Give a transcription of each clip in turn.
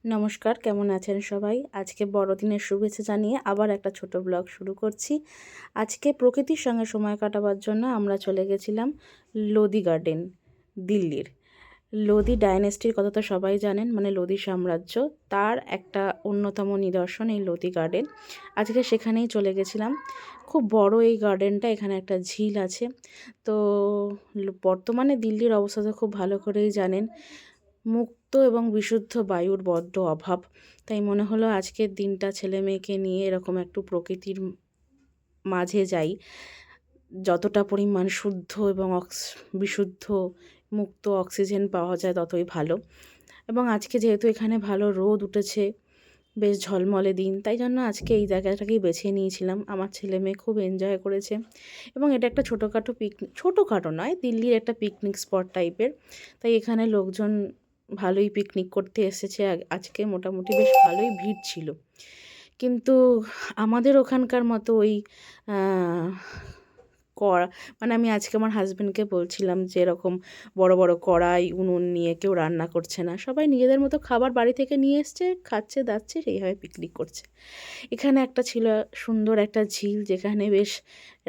নমস্কার, কেমন আছেন সবাই? আজকে বড়দিনের শুভেচ্ছা জানিয়ে আবার একটা ছোট ব্লগ শুরু করছি। আজকে প্রকৃতির সঙ্গে সময় কাটাবার জন্য আমরা চলে গেছিলাম লোদি গার্ডেন, দিল্লির। লোদি ডাইনেস্টির কথা তো সবাই জানেন, মানে লোদি সাম্রাজ্য, তার একটা অন্যতম নিদর্শন এই লোদি গার্ডেন। আজকে সেখানেই চলে গেছিলাম। খুব বড় এই গার্ডেনটা, এখানে একটা ঝিল আছে। তো বর্তমানে দিল্লির অবস্থা তো খুব ভালো করেই জানেন, মুক্ত এবং বিশুদ্ধ বায়ুর বড্ড অভাব। তাই মনে হলো আজকের দিনটা ছেলে মেয়েকে নিয়ে এরকম একটু প্রকৃতির মাঝে যাই, যতটা পরিমাণ শুদ্ধ এবং বিশুদ্ধ মুক্ত অক্সিজেন পাওয়া যায় ততই ভালো। এবং আজকে যেহেতু এখানে ভালো রোদ উঠেছে, বেশ ঝলমলে দিন, তাই জন্য আজকে এই জায়গাটাকেই বেছে নিয়েছিলাম। আমার ছেলে মেয়ে খুব এনজয় করেছে এবং এটা একটা ছোটোখাটো ছোটোখাটো নয়, দিল্লির একটা পিকনিক স্পট টাইপের। তাই এখানে লোকজন ভালোই পিকনিক করতে এসেছে। আজকে মোটামুটি বেশ ভালোই ভিড় ছিল, কিন্তু আমাদের ওখানকার মতো ওই কড়া, মানে আমি আজকে আমার হাজব্যান্ডকে বলছিলাম যে এরকম বড় বড় কড়াই উনুন নিয়ে কেউ রান্না করছে না, সবাই নিজেদের মতো খাবার বাড়ি থেকে নিয়ে এসছে, খাচ্ছে দাচ্ছে, সেইভাবে পিকনিক করছে। এখানে একটা ছিল সুন্দর একটা ঝিল, যেখানে বেশ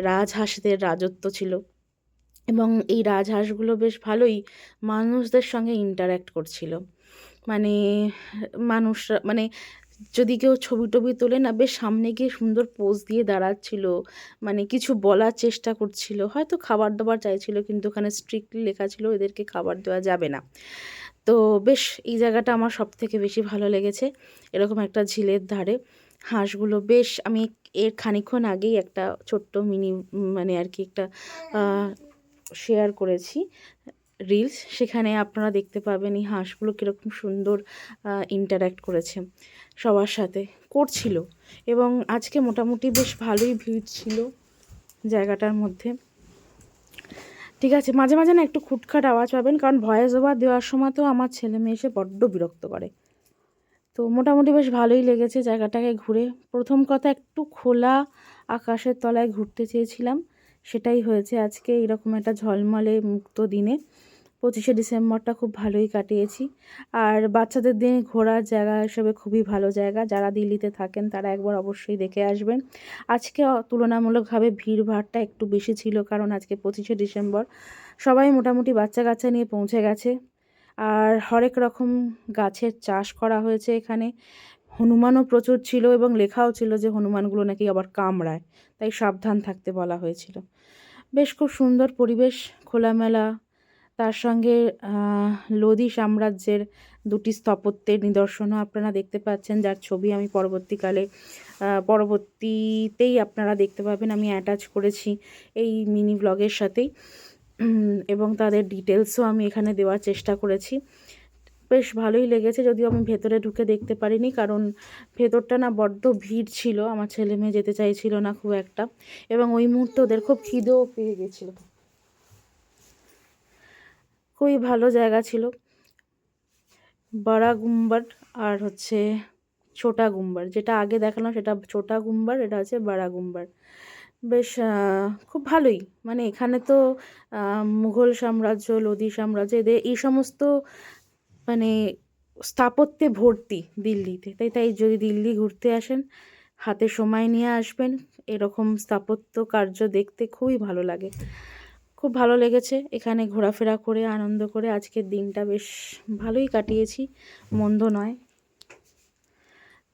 রাজহাঁসদের রাজত্ব ছিল এবং এই রাজহাঁসগুলো বেশ ভালোই মানুষদের সঙ্গে ইন্টার্যাক্ট করছিল। মানে মানুষরা, মানে যদি কেউ ছবি টবি তোলে না, বেশ সামনে গিয়ে সুন্দর পোজ দিয়ে দাঁড়াচ্ছিল, মানে কিছু বলার চেষ্টা করছিল, হয়তো খাবার দাবার চাইছিল, কিন্তু ওখানে স্ট্রিক্টলি লেখা ছিল এদেরকে খাবার দেওয়া যাবে না। তো বেশ এই জায়গাটা আমার সব থেকে বেশি ভালো লেগেছে, এরকম একটা ঝিলের ধারে হাঁসগুলো বেশ, আমি এর খানিকক্ষণ আগেই একটা ছোট্ট মিনি, মানে আর কি একটা শেয়ার করেছি রিলস, সেখানে আপনারা দেখতে পাবেন এই হাঁসগুলো কীরকম সুন্দর ইন্টার্যাক্ট করেছে, সবার সাথে করছিল। এবং আজকে মোটামুটি বেশ ভালোই ভিড় ছিল জায়গাটার মধ্যে। ঠিক আছে, মাঝে মাঝে না একটু খুটখাট আওয়াজ পাবেন, কারণ ভয়েস ওভার দেওয়ার সময় তো আমার ছেলে মেয়ে এসে বড্ড বিরক্ত করে। তো মোটামুটি বেশ ভালোই লেগেছে জায়গাটাকে ঘুরে। প্রথম কথা, একটু খোলা আকাশের তলায় ঘুরতে চেয়েছিলাম, সেটাই হয়েছে আজকে এরকম একটা ঝলমলে মুক্ত দিনে। 25শে ডিসেম্বরটা খুব ভালোই কাটিয়েছি। আর বাচ্চাদের দিনে ঘোরার জায়গা হিসেবে খুবই ভালো জায়গা, যারা দিল্লিতে থাকেন তারা একবার অবশ্যই দেখে আসবেন। আজকে তুলনামূলকভাবে ভিড়ভাড়টা একটু বেশি ছিল, কারণ আজকে 25শে ডিসেম্বর, সবাই মোটামুটি বাচ্চা কাচ্চা নিয়ে পৌঁছে গেছে। আর হরেক রকম গাছের চাষ করা হয়েছে এখানে। হনুমানও প্রচুর ছিল এবং লেখাও ছিল যে হনুমানগুলো নাকি আবার কামড়ায়, তাই সাবধান থাকতে বলা হয়েছিল। বেশ খুব সুন্দর পরিবেশ, খোলামেলা, তার সঙ্গে লোদি সাম্রাজ্যের দুটি স্থাপত্যের নিদর্শনও আপনারা দেখতে পাচ্ছেন, যার ছবি আমি পরবর্তীতেই আপনারা দেখতে পাবেন, আমি অ্যাটাচ করেছি এই মিনি ব্লগের সাথেই, এবং তাদের ডিটেলসও আমি এখানে দেওয়ার চেষ্টা করেছি। বেশ ভালোই লেগেছে, যদিও আমি ভেতরে ঢুকে দেখতে পারিনি, কারণ ভেতরটা না বড্ড ভিড় ছিল, আমার ছেলে মেয়ে যেতে চাইছিল না খুব একটা, এবং ওই মুহূর্তে ওদের খুব খিদেও পেয়ে গেছিলো। খুবই ভালো জায়গা ছিল। বড়া গুম্বার আর হচ্ছে ছোটা গুম্বার, যেটা আগে দেখালাম সেটা ছোটা গুম্বার, এটা হচ্ছে বড়া গুম্বার। বেশ খুব ভালোই, মানে এখানে তো মুঘল সাম্রাজ্য, লোদি সাম্রাজ্য, এদের এই সমস্ত মানে স্থাপত্যে ভর্তি দিল্লিতে। তাই যদি দিল্লি ঘুরতে আসেন, হাতে সময় নিয়ে আসবেন, এরকম স্থাপত্য কার্য দেখতে খুবই ভালো লাগে। খুব ভালো লেগেছে এখানে ঘোরাফেরা করে, আনন্দ করে আজকের দিনটা বেশ ভালোই কাটিয়েছি, মন্দ নয়।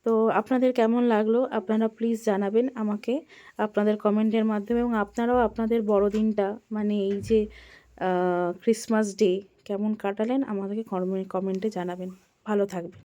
তো আপনাদের কেমন লাগলো আপনারা প্লিজ জানাবেন আমাকে আপনাদের কমেন্টের মাধ্যমে, এবং আপনারাও আপনাদের বড়দিনটা, মানে এই যে ক্রিসমাস ডে কেমন কাটালেন আমাদেরকে কমেন্টে জানাবেন। ভালো থাকবেন।